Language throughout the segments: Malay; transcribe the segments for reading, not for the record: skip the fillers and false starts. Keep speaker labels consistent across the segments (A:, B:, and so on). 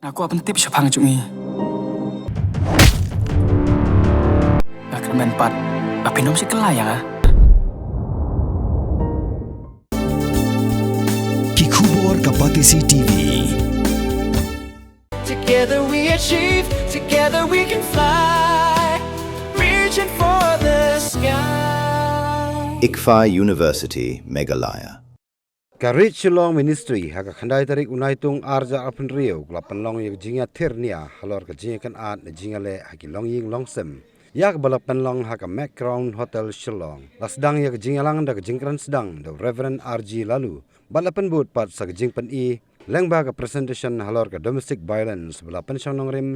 A: Aku apa tip siya pang cumi. Bakremen pat. Bapinom si kelayang ah.
B: Kikubor Kapatisi TV.
C: Together we achieve, together we can fly, reaching for the sky.
D: ICFA University, Meghalaya.
E: Karich Long Ministry haka khandai tarik unaitung arja apen rio klapan long yak jinga ternia halor ka jinga kan at na jinga le haki long ying long sem yak balapan long haka Macrown Hotel Shillong lasdang yak jinga lang da jingkran sedang the Reverend RG lalu balapan but pat sa jingpan i lengba ka presentation halor ka domestic violence balapan syang nong rim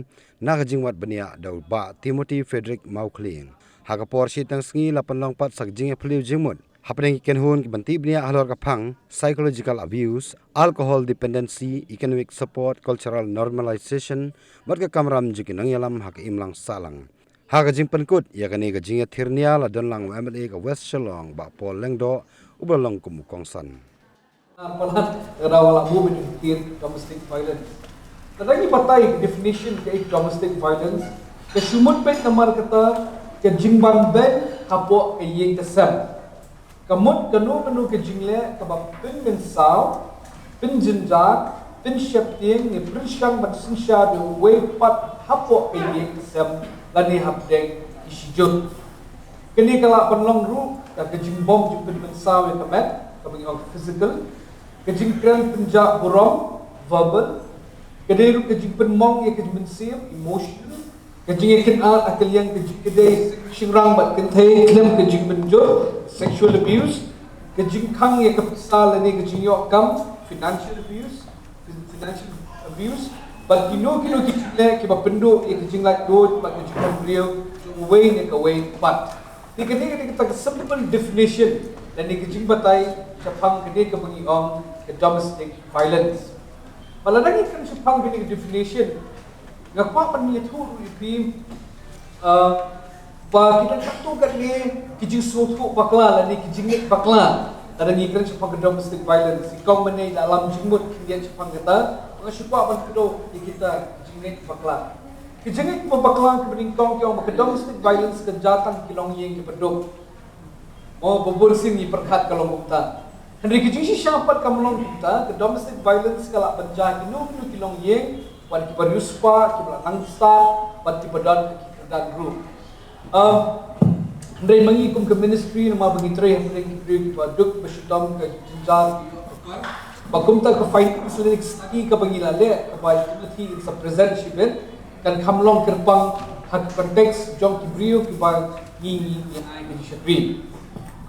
E: na ka jingwat bania da ba Timothy Frederick Maukling haka porsi tang sngi lapan long pat sa jinga pliu jingmut happening ikan hun banti bnia halor kapang psychological abuse, alcohol dependency, economic support, cultural normalization, marga kamram jikin ang yalam haka imlang salang. Haka jing pankut ya kani ka jinga tirnia la don lang MLA ka West Shillong ba Paul Lengdo ubalong kumukong san.
F: Palat rawala mo binigkir domestic violence. Kadang ipatay definition kay domestic violence. Kasumot pet namar kata ke jingban ben kapo ayeng kasam. Kamut kanu ke jingle kabab pin mensau pin jinjar pin syapting ni prisyang bansinsya de way pat hapo ayeng kasam lani hapdeng isijut. Kini kala panlong ru ka jingbom ju pin mensau ya kamet kabang physical kejingkran penjak burong verbal kediru kejingpen mong ya kejingmensir emotional kejingkin al akal yang kejingkedai singrang bat kentai klem kejingbenjur sexual abuse kejingkang ya kepesal ni kejingyok kam financial abuse but kino kijingle kiba penduk ya kejinglat dot bat kejingkan beliau way ni kaway pat ni kita simple definition dan ni kejingbatai Jepang kini kebengiong ke domestic violence. Malah lagi kan Jepang kini definition. Ngapa penyetu ipi ba kita satu kan ni kijing suatu bakla lah ni kijing bakla. Ada ni kan Jepang ke domestic violence. Kau menai dalam jengmut dia Jepang kata, orang siapa pun kedo kita kijing bakla. Kijing bakla kebeningkong kiong ke domestic violence kejahatan kilong yang kepeduk. Oh bebursin ni perkat kalau mukta. Henry kijing siapa kamlong kita ke domestic violence kalau penjah inu kilong yeng wan kibar yuspa kibla nangsta pat kibadan kibadan group. Henry mengikum ke ministry nama bengitre Henry kibaduk bersyutam ke jinjar bakumta ke finance clinic study ke bengilale ke by utility in present shibet kan kamlong kerpang hak konteks jong kibrio kibar ni ai ministry.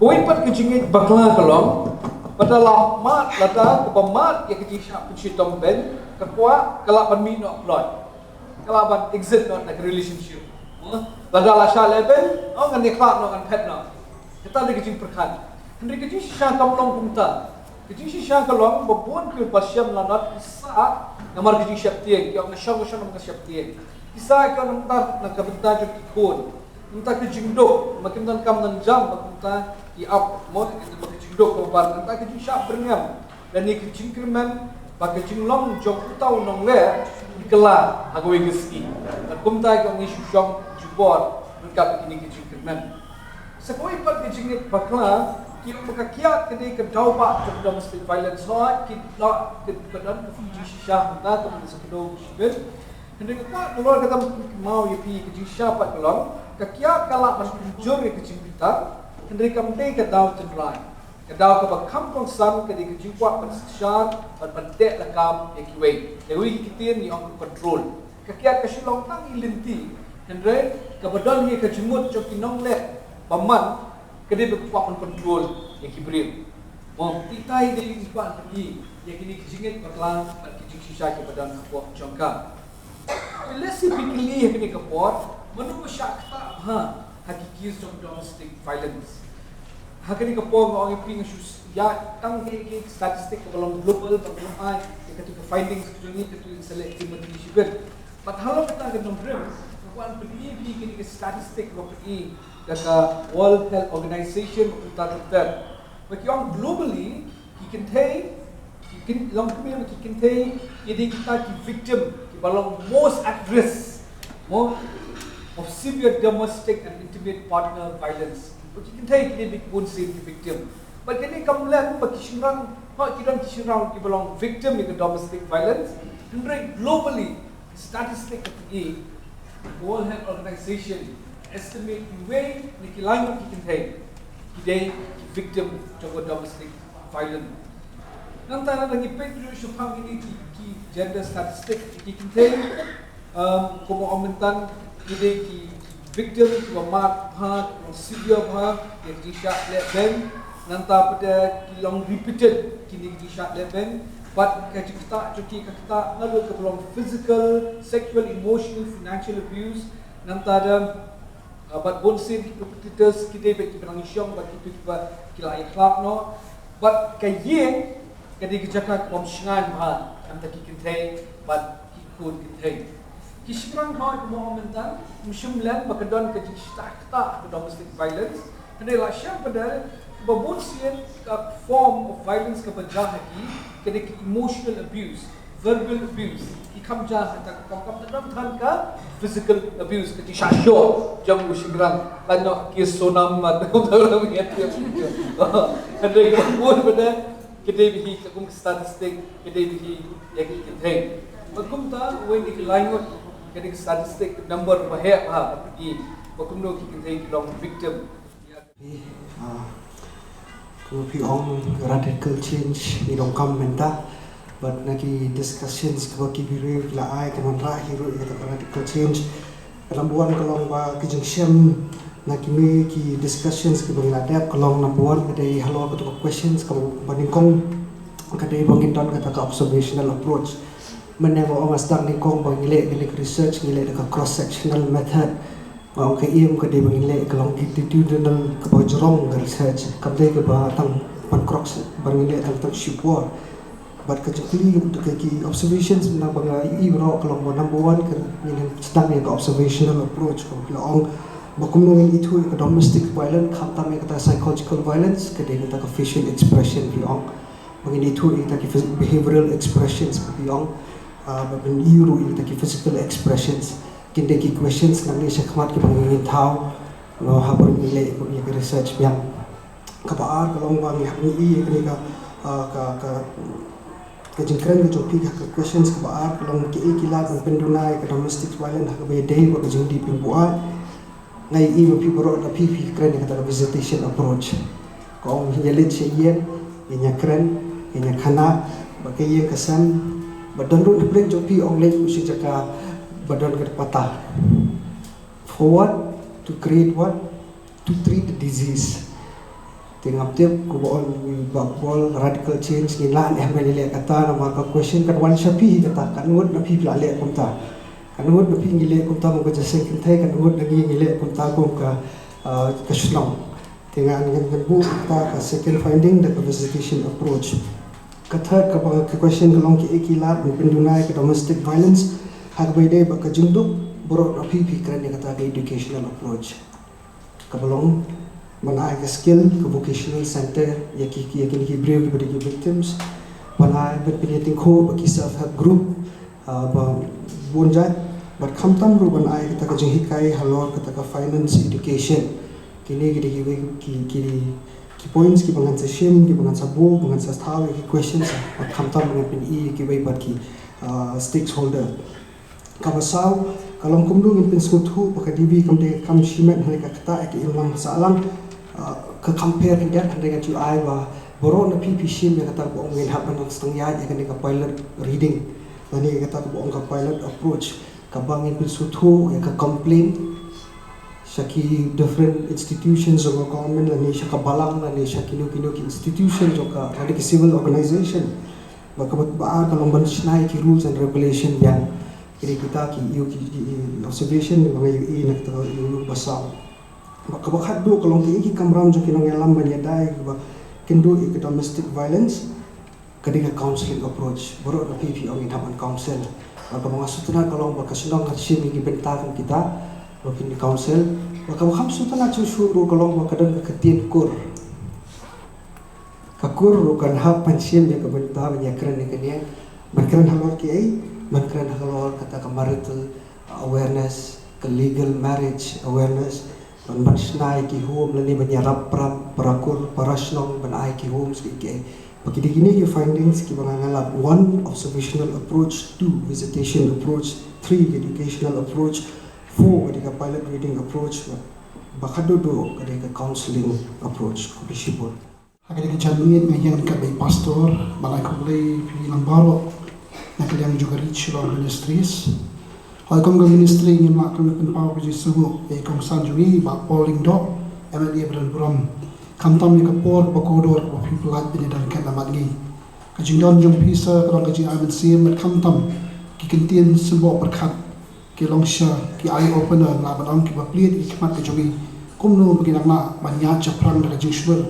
F: Kuipat kijing bakla kalong Padahal mat lada kepamat ya kecil syak pensyutam ben kekuat kelak ban minok plot kelak ban exit not like relationship lada la syak level oh ngan kelak no ngan pet no kita ada kecil perkan henry kecil syak kamlong kumta kecil syak kalong babun ke pasyam lanat isa namar kecil syak tieng yang nasyang namar syak tieng isa ka namtar nak kabenta jok ikon entah kecil dok makin dan kam dan jam makin ki up mod dok kobar entah kecil syak berngam dan ni kecil kerman bak kecil long jong utau nong le dikelar agoi geski dan kumta ka ngi syong jubor engkap ini kecil kerman sekoi pat kecil ni bakla ki makakiat kede ke dauba domestic violence hot ki not ke badan ke fuji syah ta ke sekedo shibet hendak kata luar kata mau yapi kecil syak pat kelong kakiat kalak menjur kecil kita hendak kamte ke dau tendrai Kedau ke kampung san ke di kejumpa pensiasat dan pendek lekam ekiwe. Dewi kita ni orang kontrol. Kakiat kesilong tang ilinti. Hendrai kebetulan ni kejumut cokinong le paman kedai berkuat kontrol ekibrim. Mau titai dari impan pergi. Yang kini kejingit berkelang dan kejing sisa kebetulan kuat jangka. Lesi pikirli yang kini kepot menurut syak tak hakiki domestic violence. Hakani kapong orang yang sus ya tang ke statistik kalau global belum ai ketika findings ini ketika selective shibet but halau kita ke nomor kuan pergi ke statistik ini kata World Health Organization untuk bagi orang globally he can long community can take jadi kita ki victim ki balong most at risk more of severe domestic and intimate partner violence. But you can take the big wound see the victim. But then come land but kishrang ki balong victim in domestic violence. And right globally, statistic of the World Health Organization estimate the way the line of you can take today victim of domestic violence. Nantara lagi pekru syukhang ini ki gender statistic ki contain como aumentan ide ki victim ki mat bhat severe bhat ki disha leben nanta pada ki long repeated ki disha leben but ka kita cuki ka kita lalu ke belum physical sexual emotional financial abuse nanta ada but bonsin ki perpetrators ki de ki berangsyong but ki la ikhlaq no but ka ye kadi kejakat pemsngan bahan yang tak kita but ikut kita kisrang kau mau mentan musyumlan bakadon ke kita domestic violence kadi lasya pada babunsian form of violence ke penjahati kadi emotional abuse verbal abuse ikam jah tak kam dalam tangka physical abuse kadi syasyo jam musyumlan lanyo kisonam dalam itu kadi babun pada kedai bihi kakum statistik kedai bihi yang kita bakum ta when ik language kedai statistik number bahaya pergi bakum no kita long victim
G: Kupi ong radical change ni dong kam menta but naki discussions ko ki biru la ai kan ra hero ya radical change lambuan kalong ba kijeng syam naki me ki discussions ki bang ladap kalong lambuan kadai halo ko questions ko bandingkong kadai bangin don kata ka observational approach menemo ong astang ni kong bang ile research ile ka cross sectional method ba ka im kadai bang ile kalong attitudinal ka bajrong research kadai ka ba tang pan cross bang ile tang shipwa but kajukli ki observations na bang i bro kalong number 1 ka ni stang ni ka observational approach ko long bakum nungin itu domestic violence kata me kata psychological violence kadai kata facial expression biong bangin itu kita behavioral expressions biong bangin iru kita physical expressions kinde ki questions nang ni syakmat ki bangin thau no habar mile ko ye research biang kabar kalong bang ni i ka jengkren ke jopi ka questions kabar kalong ki ikilat pendunai ka domestic violence ka be day ko jeng di pimbuat ngai ibu pibro na pipi keren kata visitation approach kau nyelit yen nya keren nya khana bagai ye kesan badan ru break jopi ong lek usi jaka badan ke patah for what to create what to treat the disease tengap tiap ko bol radical change ni lan mele kata nama ka question kan one shapi kata kan ngut na pipi ale konta kanut napi ngile kunta mo ka jase kintai kanut nagi ngile kunta ko ka kasunong tinga ngan bu ta ka second finding the visitation approach ka third ka ba ka question kalong ki ikilat mo pendunai ka domestic violence hak baide ba ka junduk boro napi pikran ni kata ka educational approach ka balong mana ka skill ka vocational center yaki brave ka victims mana berpinyating ko ba ki self help group ba bonjat but kamtam ruban ai kita ka jenghikai halor kita ka finance education kini ki points ki bangan sa shim ki bangan sa bo bangan sa thaw ki questions but kamtam bangan pin i ki bai ki stakeholder ka basaw kalong kumdung pin skuthu pa ka dibi kam de kam shimet hale ka kata ki ilang salang ka compare ki dat hande ka chu ai ba boro na pp shim ya kata ko ngin hapan ng stang ya ka ka pilot reading ani kata ko ka pilot approach kabangin pilsutho ka complaint siya ki different institutions of government lani siya kabalang lani siya kino ki institutions o ka civil organization bakabat baar kalong bansnay ki rules and regulation yan kini kita ki observation ni mga i nakita yung basaw bakabakat do kalong ki kamram jo kinong yalam banyadai kendo i domestic violence kadika counseling approach boro na PP ang itaman counsel baka mga sutuna kalong baka sunang katsim igi bentakan kita baka ni counsel baka makam sutuna susuro kalong baka dan katin kur kakur kan hapan sim ya kabenta banya keren ni kanya makran halor ki ai Mereka kalau kata ke marital awareness, ke legal marriage awareness, bersenai ki home lani menyerap perakur parasnong benai ki home sedikit. Bagi begini ki findings ki bangangalap 1 observational approach, 2 visitation approach, 3 educational approach, 4 ketika pilot reading approach, bahkan dua ketika counseling approach ko bisipol. Ketika jamin yang dekat pastor balai kumulay pilang baro nakaliang juga reach law ministries. Hal kong ministry ngin mak kong penpaw ko jisugo e kong sanjui ba polling do MLA Beranpuram kamtam ni kapor pakodor ko people like binidan kan namadgi kajing don jong pisa karang kajing amin sim mat kamtam ki kintin sembo berkat ki longsha ki eye opener la badang ki bapliet ki mat ke jogi kumno beginang na manya chaprang da kajing shur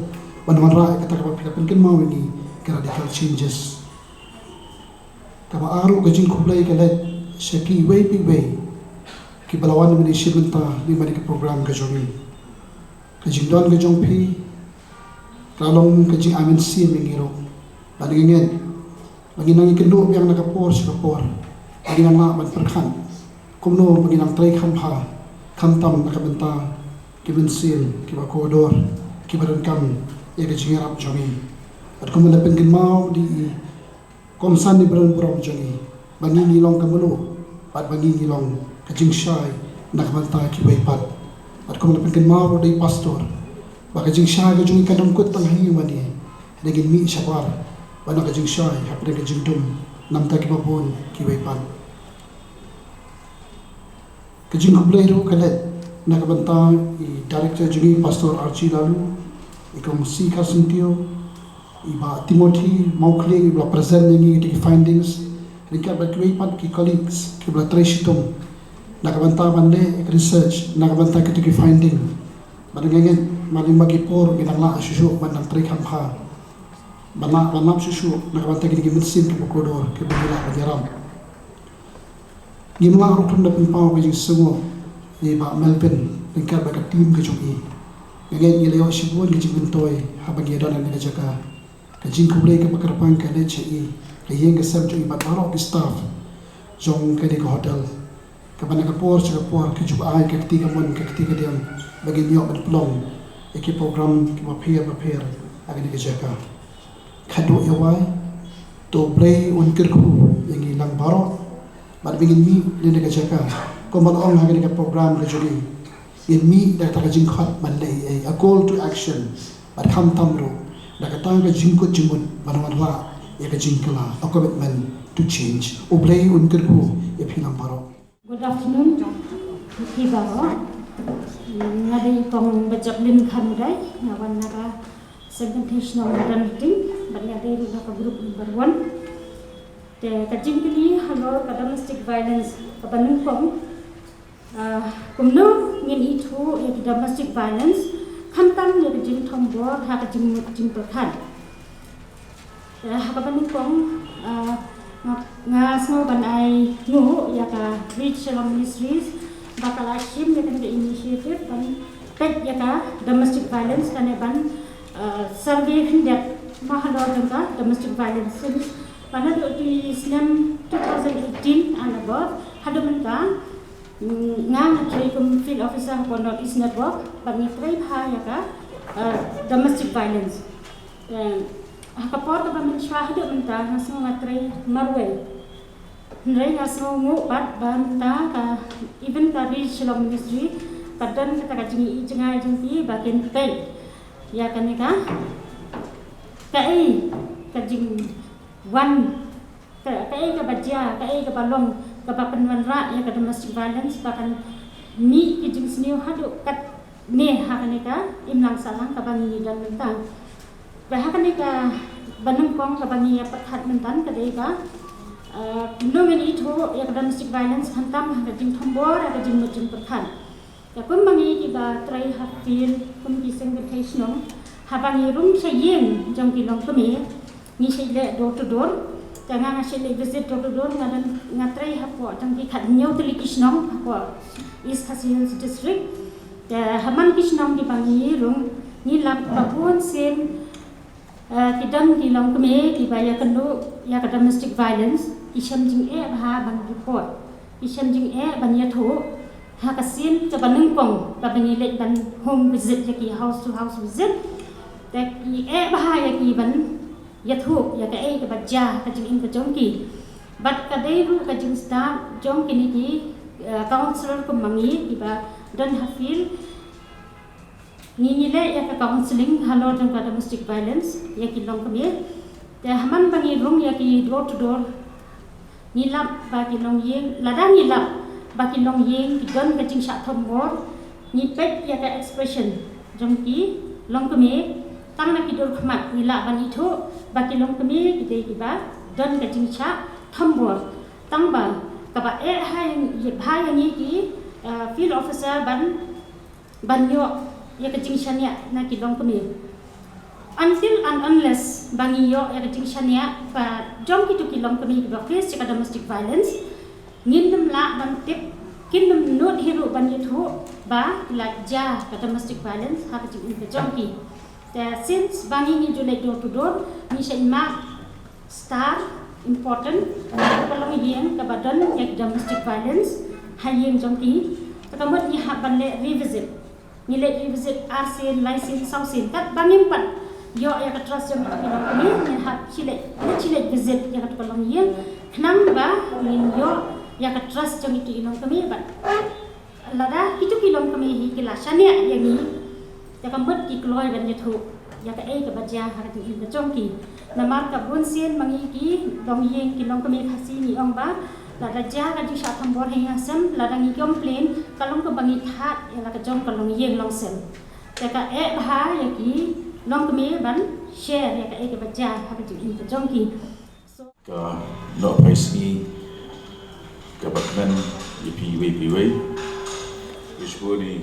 G: banwan ra kata ka pika pen mau ni radical changes kama aru kajing kublai kalet Shaki way big way ki balawan ni shibunta ni mani ke program ka jomi kajing don ka jong pi kalong kajing amin si mingiro badingen baginang ikendo yang nakapor sa kapor baginang na man perkhan kumno baginang tray khamha khamtam nakabenta ki bensin ki bakodor ki badan kam ya kajing arab jomi at kumalapen ginmao di komsan ni Beranpuram jomi bagi ngilong kamulo pat bagi ngilong kajing syai nakabanta ki baypat at kung napinkan mao day pastor ba kajing syai kajing kadangkot tang hayu mani dagin mi syapar bana kajing syai hapre kajing dum namta ki babon ki baypat kajing kublay ro kalet nakabanta i director juni pastor Archie lalu ikong si Kasintio iba Timothy Maukling iba present yang di findings Rika berkuipat ki colleagues ki blatreshitong nakabanta bande research nakabanta ki finding badangengin maling magipor ginangla susu bandang trik hamha bana banap susu nakabanta ki medicine ki bokodor ki bigila bajaram gimla rukun da pimpaw ki sungo ni ba Melvin tingkat ba team ki jogi ngeng ileo sibun ki jibuntoy habagi dona ni jaka kajing kublay ka pakarpang ka leche yang kesam tu ibat barok di staff jong ke di hotel kapana kapor kejuk ai ke ketiga mon ke ketiga diam bagi nyok berpelong iki program ki prepare agi di jaka kado yawai to play unkir ku yang hilang barok bad bingin mi di jaka komal ong agi di program ke juri in mi da ta jing khat man lei a call to action bad kham tamro da katang ke jingkut jimun banwan ra ya kajingkala a commitment to change oblay unkir ku ya philam baro.
H: Good afternoon ki baro ngadi tong bajak lim khan dai ngawan nara segmentation of modern meeting banya dai ru ka group number 1 te kajingkali halo ka domestic violence ka banung kong kumno ngin itu ya domestic violence khantam ya kajing thombor ha kajing perkhan hakaban kong nga small banai ngu ya ka reach ministries bakal ashim ya kan initiative ban pet ya ka domestic violence kan ban survey that mahalo tangka domestic violence pada di Islam 2018 and above hado menka nga kay kum field officer ko not is network ban try ha ya ka domestic violence kapor ka bamin syahid menta ngasno matray marway nray ngasno ngu pat banta ka even ka reach long ministry kadan kita ka jingi jengai jengpi bakin pay ya kanika kai ka jing wan kai ka baja kai ka balong ka papenwan ra ya ka domestic violence bahkan mi ki jing sniu hadu kat ne ha kanika imlang salang ka bangi dan mentang bahkan ika banung kong kabangi perhat mentan kadeka nungen itu ya domestic violence hantam kajing thombor kajing mujung perhat ya pun bangi iba try hafil pun kiseng betation habangi rum sayeng jong kilong kemi ni sile door to door jangan ngasile visit door to door ngadan ngatrai hapo jong ki khat nyau teli kisnong hapo East Khasi district ya haman kisnong di bangi rum ni lap babun sen kidam di long keme di baya kendo ya domestic violence kisam jing bah ban report kisam jing ban yatho hakasin ke banung pong ka bangilek ban home visit yaki house to house visit ta ki bah yaki ban yatho ya ka ke baja ka jing in ka jongki bat ka dei ru ka jing staff jongki ni ki counselor ko mangi iba don hafil ni le ya ka counseling halo jong ka domestic violence ya ki long kami te haman bangi room ya ki door to door ni lap ba ki long yeng ladang ni lap ba ki long yeng ki don ka jing sha thom ngor ni pet ya ka expression jong ki long kami tang na ki dor khmat ni la ban itho ba ki long kami ki de ki ba don ka jing sha thom ngor tang ba ka ba hai yang ni ki field officer ban yo ya ka jing shania na ki long kami until and unless bangi yo ya ka jing shania pa jom ki to ki long kami ba face ka domestic violence ngin nam la ban tip kin nam not hero ban yitho ba la ja ka domestic violence ha ka jing ka jom ki since bangi ni julai door to door ni sha ma star important kalau yang ka badan ya domestic violence hayeng jom ki ta mod ni ha ban le revisit ni le revisit asin license sausin kat bangim pat yo ya ka trust jom ki long ni ni ha chile visit ya ka long yang knang ba min yo ya ka trust jom ki long kami ba lada itu ki long kami hi ki la shania yang ni ya ka mod ki kloi ban ye thu ya ka ka baja ha ka ki jom ki namar ka bun sien mangi ki long yeng ki long kami khasi ni ong ba la raja ka di sha thambor heng asam la dang ni complain kalong ka bangi that ya la ka jom ka long yeng long sem ta ka bha ya ki long kami ban share ya ka baja ha ka di ka jom ki
I: ka no paisi ka bakmen YPWPW usually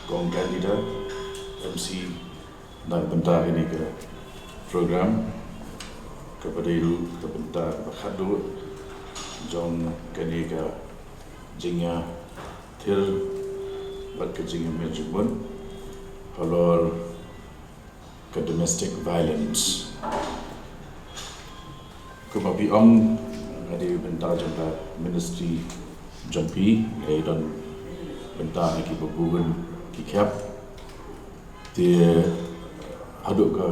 I: kong candidate MC dan bentar ini ke program kepada ilu ke bentar bakhadu jong kani ka jingya til bat ke jingya mejumun halor ke domestic violence kumabi om ngadi bentar jangka ministry jampi dan bentar ki bebugun ki kap dia haduk ke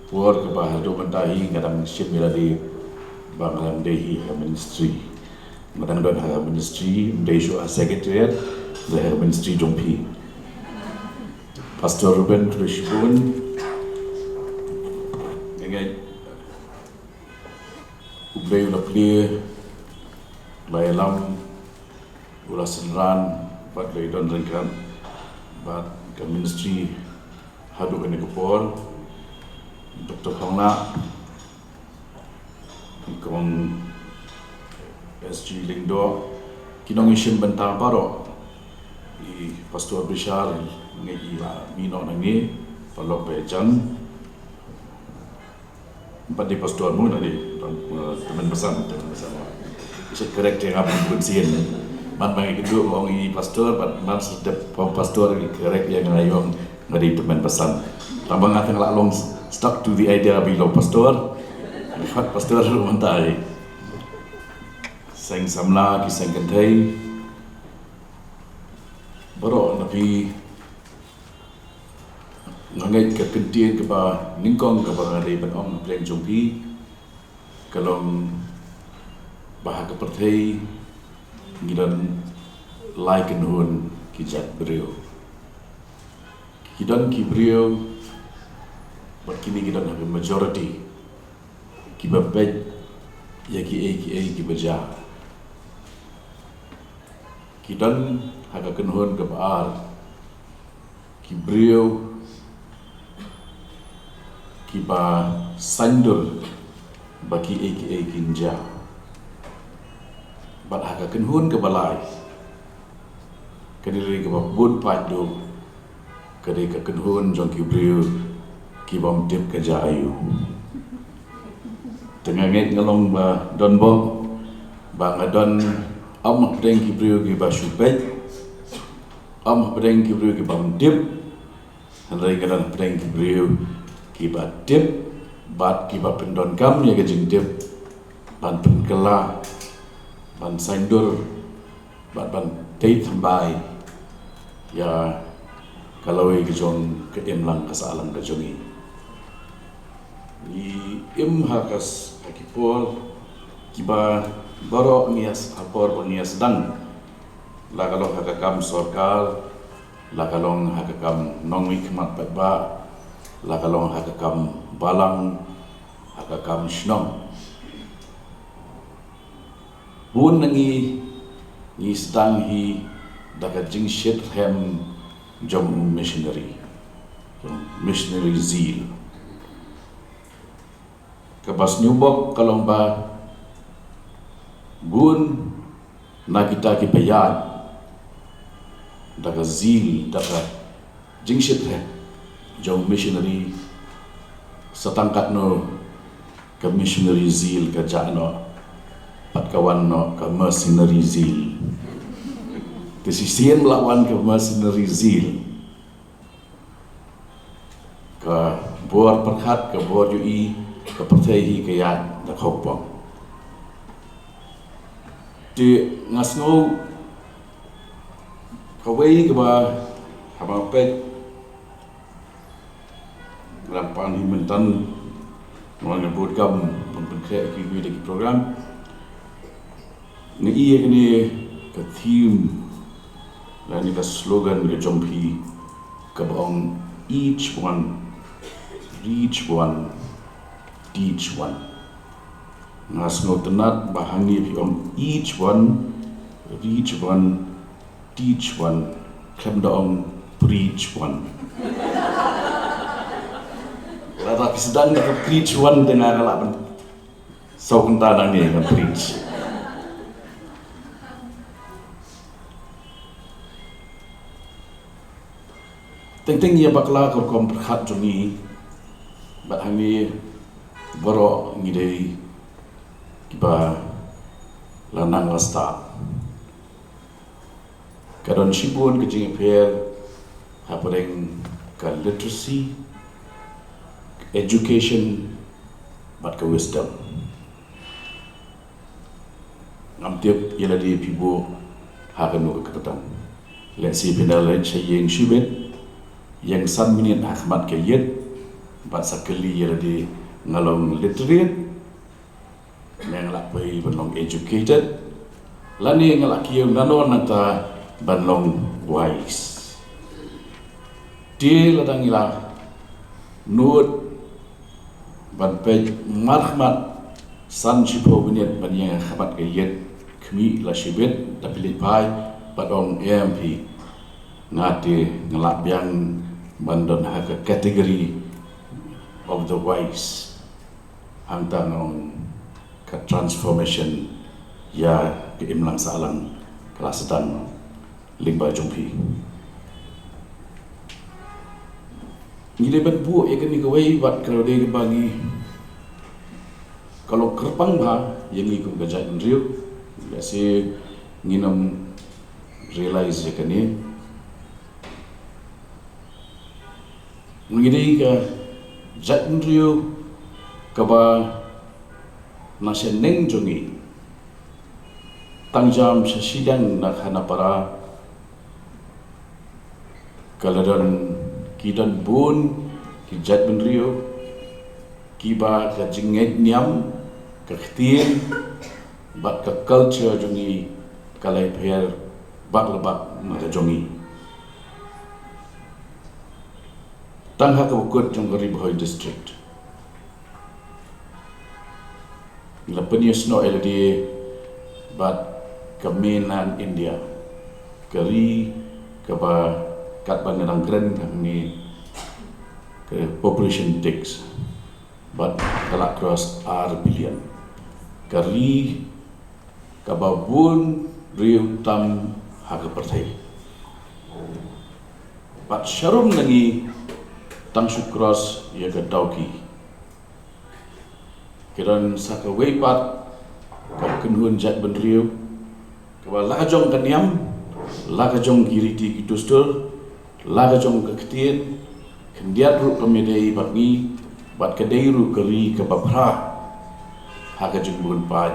I: puar ke bah haduk bentar hi ngadam ship miladi Bangladesh Dehi Ministry, Madang Don Ministry, Desu Secretariat, the Ministry Jompi. Pastor Ruben Trishbun, dengan ublay ulah clear, bayalam, ulah senran, bat lay don ringkan, bat ke Ministry haduk ini kepol, Dr. Khongna. Kong SG Lingdo kinong isin bentang paro i Pastor Bishar ngi mino nangi palok pejang pati pastor mu nadi teman pesan isa correct yang apa pun sien man bagi itu orang i pastor man sedep pastor correct yang ngayong ngadi teman pesan tambang akan laklong stuck to the idea below pastor pastor mentai seng samla ki seng kentai baro nabi ngangai ke kentien ke ba ningkong ke ba ngari ban om pleng jompi kalong bah ke perthai ngidan like hun ki jat brio kidan ki brio bat kini kidan have majority ki babet ya ki baja kidan haga kenhon ke baar ki brio ki ba sandul baki kinja bat haga kenhon ke balai kadiri ke babut padu kadiri ke kenhon jong ki brio ki bom tip ke ayu tengah ngit ngelong ba don bo ba ngadon am pedeng ki brio ki ba supet am pedeng ki brio ki bom tip handai ngadan pedeng ki brio ki ba tip bat ki ba pendon kam ya ke jing tip ban penkela ban saindur ban tei tambai ya kalau kejong ke imlang kasalang kejongi i im hakas akipol kiba baro nias apor nias dang la kalau hakakam sorkal la kalong hakakam nongwi kemat patba la kalong hakakam balang hakakam shnong bun nangi ni sedang hi daga jing shit hem jom missionary zeal kabas nyubok kalong ba bun na kita ki bayad daga zeal daga jing shit hem jom missionary satangkat no ke missionary zeal ke jano pat kawan no ke mercenary zeal kesisian melawan ke mercenary zeal ke buat perkat ke buat UI ke pertehi ke yad dak hopong di ngasno kawai ke ba haba pet rampan himentan orang nyebut kam pembentuk ki program ni iya ni ke theme dan ini slogan ke jompi ke bang each one reach one teach one ngas ngotenat bahani pi each one reach one teach one klem dong preach one tapi sedang ke preach one dengan alapan so kentadang ni kan preach Teng-teng ia bakla korkom perhat jongi bat hangi boro ngidei kiba lanang lasta kadon shibun kejing per hapeng ka literacy education bat ka wisdom ngam tiap ia di pibo hakanu ka ketatan let's see pinal chayeng shibet yang san minit ahmad ke yet bat sakali ya di ngalong literate yang lapai banong educated lani ngalaki yang nanon nata banong wise di ladang ila nut ban pej marhmat san chipo minit ban yang ahmad ke yet kmi la shibet tapi lipai badong AMP ngati ngelap yang bandon haka kategori of the wise hangtang on ka transformation ya ke imlang salang kelas dan lingba jumpi ngile ban bu ya kan igawai bat kalau dia bagi kalau kerpang ba yang ikut gajah riu biasa nginam realize ya kan ni ngidei ka jatn rio kaba nasen neng jongi tangjam sasidang nakhana para kaladan kidan bun ki jatn rio kiba ka jinget niam ka khtin bat ka culture jongi kalai pher bak lebak na jongi tangha ka bukut jong Garib Hoi district la penius no LD bat ka mainland India kari ka ba kat bangang kren ni ke population tax but kalak cross R billion kari ka ba bun riu tam ha ka partai bat sharum nangi tang sukros ya ke dauki kiran saka weipat ka kenhun jat benriu ka lajong kaniam lajong giriti kitustur lajong kektien kendiat ru pemedai batni bat kedai ru keri ke babra haga jumbuan pai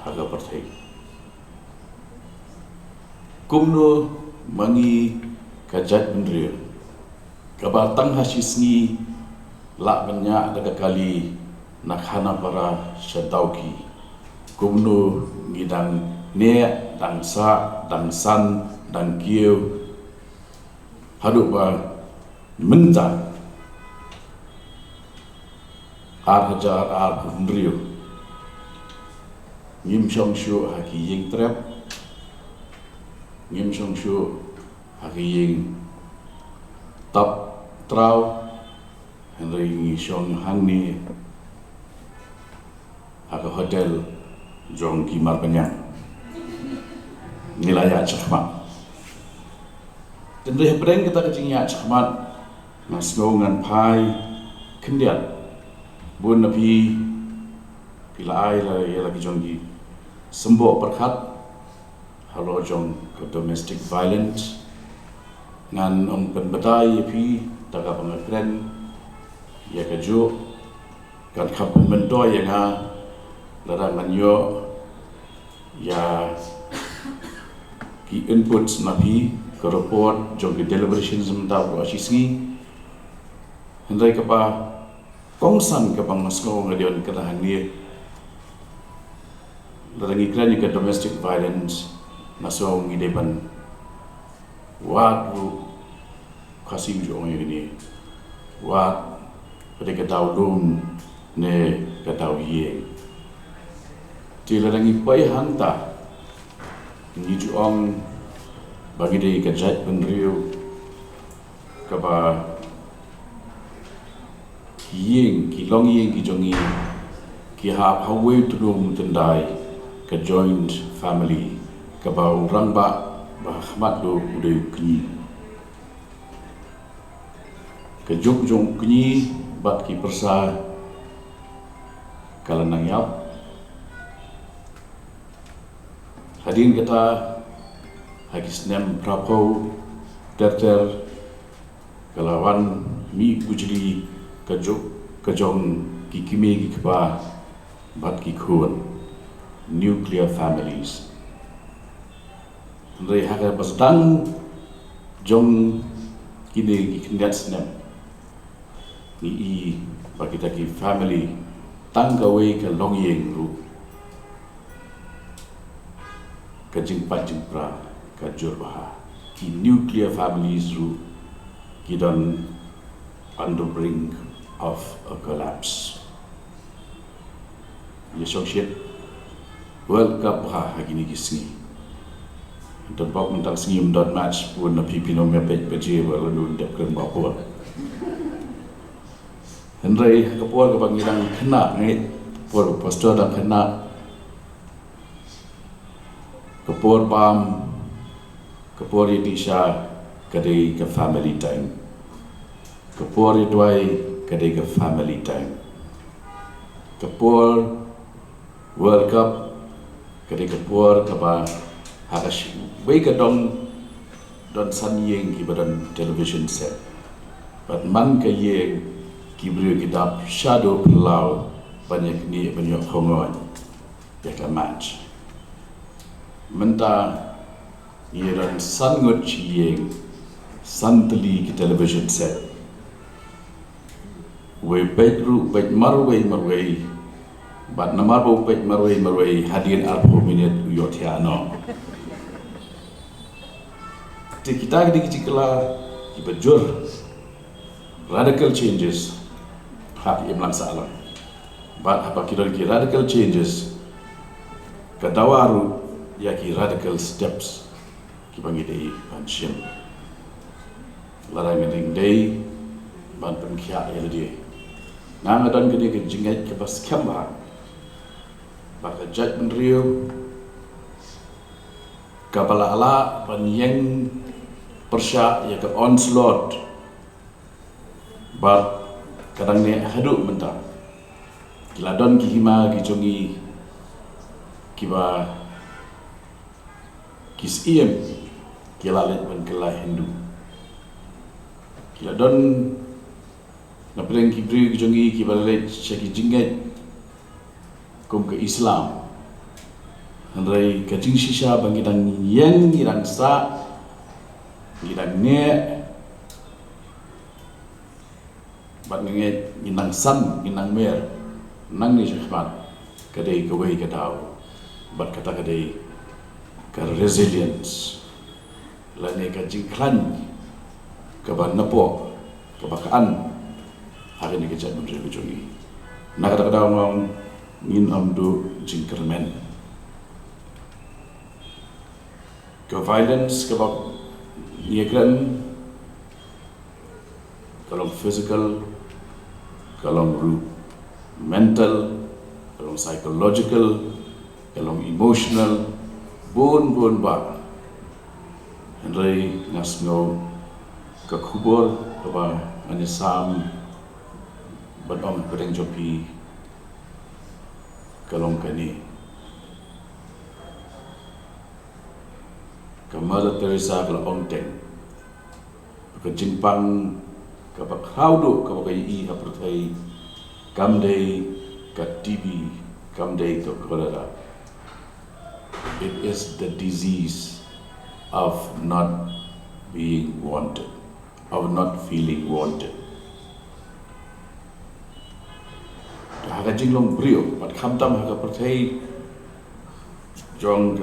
I: haga pertai kumno mangi kajat bendria kabatang hasisni lak banyak daga kali nak hana para syadauki kumno ngidang ne dang sa dang san dang kieu haduk ba menta ar hajar ar bendria ngim shong shu haki ying trap ngim shong shu haki ying tap trau henry ngi shong hang ni haka hotel jong kimar penyang nilai cakmat dan dari brand kita kecingnya cakmat mas ngongan pai kendiat bun nabi pila ai la ya lagi jong sembo perkat halo jong ke domestic violence ngan ong penbedai pi daga pengakren ya kejo kan kapun mendoy yang ha larangan yo ya ki input nabi ke report jong ke deliberation sementara asisi hendai kapa kongsan ke bang masko ngadion kelahan ni larangi kran ke domestic violence naso ngideban wadu kasih jong ini wad pada ketau dum ne ketau ye ti larangi pai hanta ni juang bagi dei kajat penriu kaba ying ki long ying ki jongi ki ha hawe tudum tendai ke joint family kaba orang ba bahmat do ude kni ke jok jong kni bat ki persa kalanang yap hadin kata hagis nem prapo terter kalawan mi ujli kajong kikime kikba bat kikun nuclear families Andai haga basdang jong kini kikindat snem ni i bagi taki family tanggawe ke longyeng ru kajing pajing pra kajur baha ki nuclear families ru ki don on the brink of a collapse. Yesok World Cup ha hagini kisni. Dan bak mentang sengim dot match pun na pipino mepet peje lalu dep kren bapur. Henry kapur ke panggilan kena ngit por pastor dan kena kapur pam kapur Idisha kadai ke family time. Kapur Idwai kadai ke family time. Kapur World Cup kadai kapur kaba hakash wei kadong don san yeng ki badan television set. But man ka yeng ki brio kidap shadow pelau banyak ni banyak hongon ya match. Menta yeran san ngot yeng san teli ki television set. Wei bedru bed marway but namar bau pet marway hadian alpo minit yotiano. Ti kita di cikla ibajur radical changes hak imlang salam. But apa kira radical changes kadawaru ya ki radical steps ki bangi dei panchen. Larang ngeding dei ban pengkia ya dia. Nang adan gede ke jingat ke bas kamba. Baka jat menriu kapala ala panyeng persya ya ke onslaught but kadang ne haduk mentang kiladon ki hima ki jongi kiba kis iem kilalet ban kelai Hindu kiladon na preng ki bri ki jongi ki balalet cheki jinget kum ke Islam Andai kajing sisa bagi dan yang irang sa irang ne bat nge inang san inang mer nang ni syahmat kadai kawai kadau bat kata kadai ke resilience lane kajing klan ke ban napo ke bakaan hari ni kejat menteri ujungi nak kata kadau ngong ngin amdu jingkermen ke violence ke bak niakan kalau physical kalau mental kalau psychological kalau emotional bon ba Henry ngasno ke kubur apa anisam badong bereng jopi kalau kani ke Mother Teresa ke Ongteng ke Jinpang ke Bakraudo ke Bakai Hapertai Kamdei ke TB Kamdei ke Cholera. It is the disease of not being wanted, of not feeling wanted. Haga jinglong brio, pat kamtam haga pertai jong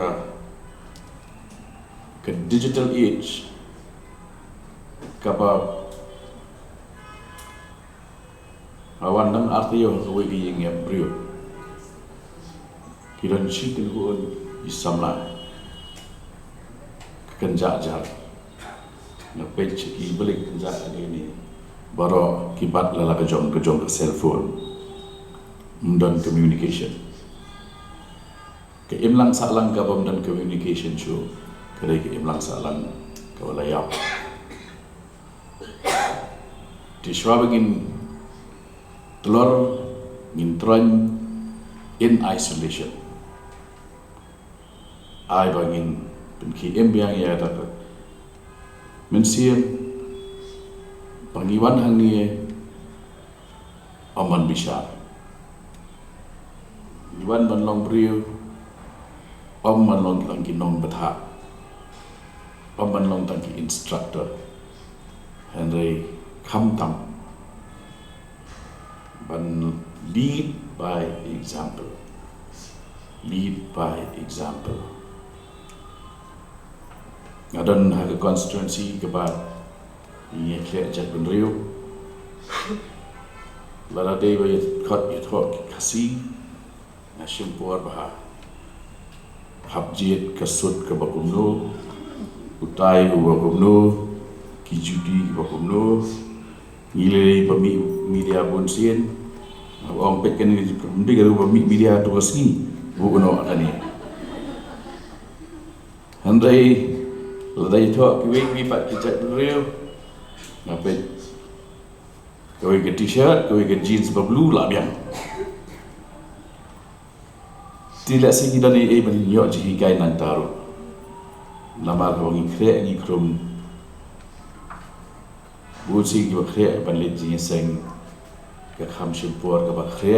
I: ke digital age, kapa awan nang artiyo haga yang ya brio. Kiran chitin ko isamla kenjak-jak napej ki balik kenjak ini baro kibat lala kejong ke cellphone dan communication ke imlang salang ka bam dan communication show kedai ke imlang salang ka walayap di swabingin telur ngintron in isolation ai bangin penki embiang ya tak mensian pangiwan hang ni aman bisa iwan banlong brio om banlong tangki nong betha om banlong tangki instructor Henry kamtam ban lead by example ngadon haga constituency ke ba ini klek jat benrio lada dei ba khot yithok kasi na shimpor ba habjit kasut ke bakumno utai ke bakumno kijudi ke bakumno ngile pami media bonsien ong pet kan ni garu pami media tu resmi bu no atani handai ladai thok kiwi mi pat kijat real ngapet kau ke t-shirt kau ke jeans blue lah biang tidak sih dan ini bani yo ji gai nan taru nama kau ngi kre ngi krum bu si ki kre ban le ji seng ke kham shimpor ke ba kre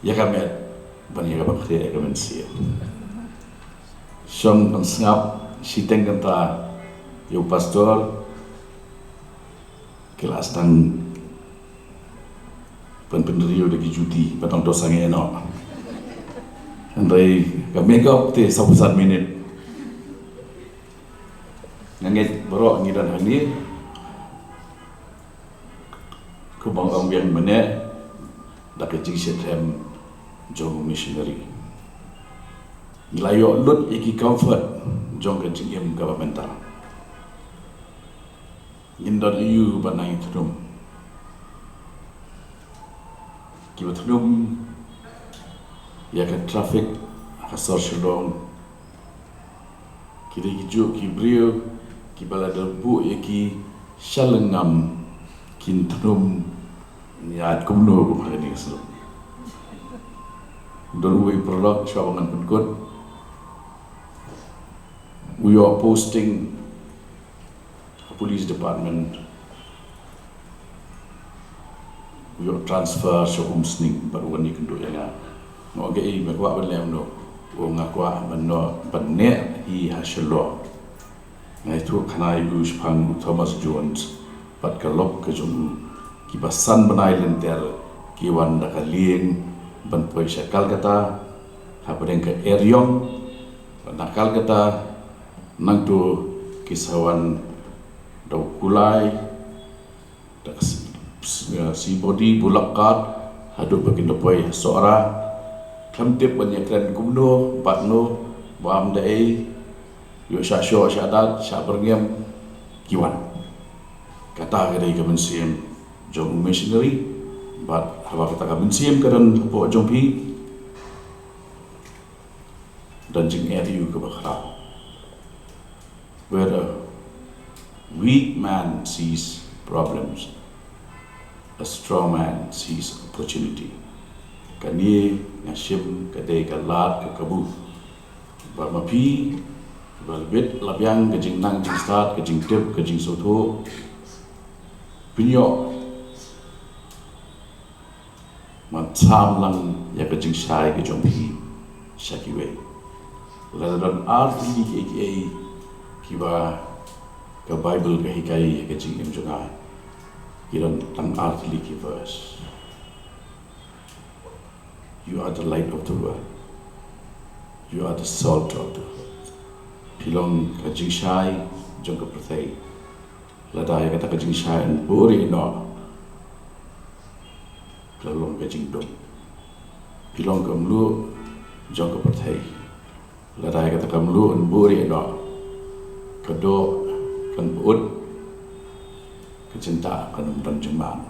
I: ya kamet bani ke ba kre ke men sia som nang ngap siteng kanta yo pastor kelas tang penpenerio de juti patang dosang eno andai ka make up te 1 minit nganget bro ngidan hani ku bang biang mene da ke jing setem jong missionary nilayo lut iki comfort jong ke jing governmental indon you banai trum kibatrum ya ke traffic hasor shalom kiri hijau ki brio ki balada bu ya ki shalengam kin trum ya kumno hari ni selo don we prolog shawangan penkut we are posting police department we are transfer so umsning baru ni kendo yang Ngoge I berkuat berlem no. Ngakuat benda benek I hasilor. Ngai tu kana ibu Shapang Thomas Jones. Pat kalok ke jum kibasan benai lenter kiwan da kalien ban poi sakal kata hapadeng ke Eryong nakal kata nang tu kisawan dau kulai da si body bulakat hadu bagindo poi seorang kamtip banyak keren kumno batno bam dai yo syasyo syadat syaberngem kiwan kata kedai kebensiam jom missionary but hawa kata kebensiam kadan po jompi dan jing eri ke bakra where a weak man sees problems, a strong man sees opportunity. Kani ngasim kadai kalat ke kabu ba mapi balbet labyang ke jing nang jing start ke jing tip ke jing soto pinyo matam lang ya ke jing shai ke jompi shakiwe ladan arti ke kiba ke Bible ke hikai ke jing imjunga kiran tang arti ke verse. You are the light of the world. You are the salt of the earth. Pilong ka jing shai jong ka prathai. Ladai kata ka jing shai an buri no. Pilong ka jing dong. Pilong ka mlu jong ka prathai. Ladai kata ka mlu an buri no. Kado kan ut kecinta kan dan jemang.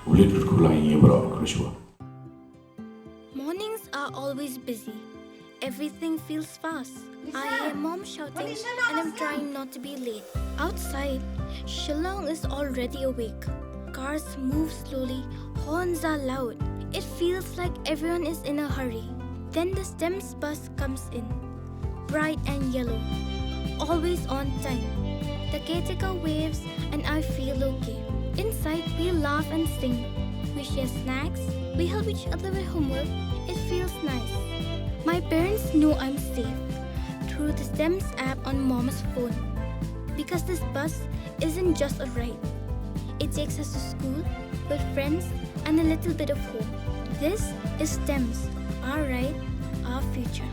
I: Ulit berkulang ia berok kerusua.
J: Mornings are always busy. Everything feels fast. I hear mom shouting and I'm trying not to be late. Outside, Shillong is already awake. Cars move slowly, horns are loud. It feels like everyone is in a hurry. Then the STEMS bus comes in, bright and yellow, always on time. The caretaker waves and I feel okay. Inside, we laugh and sing. We share snacks. We help each other with homework. It feels nice. My parents know I'm safe through the STEMS app on mom's phone. Because this bus isn't just a ride. It takes us to school with friends and a little bit of hope. This is STEMS, our ride, our future.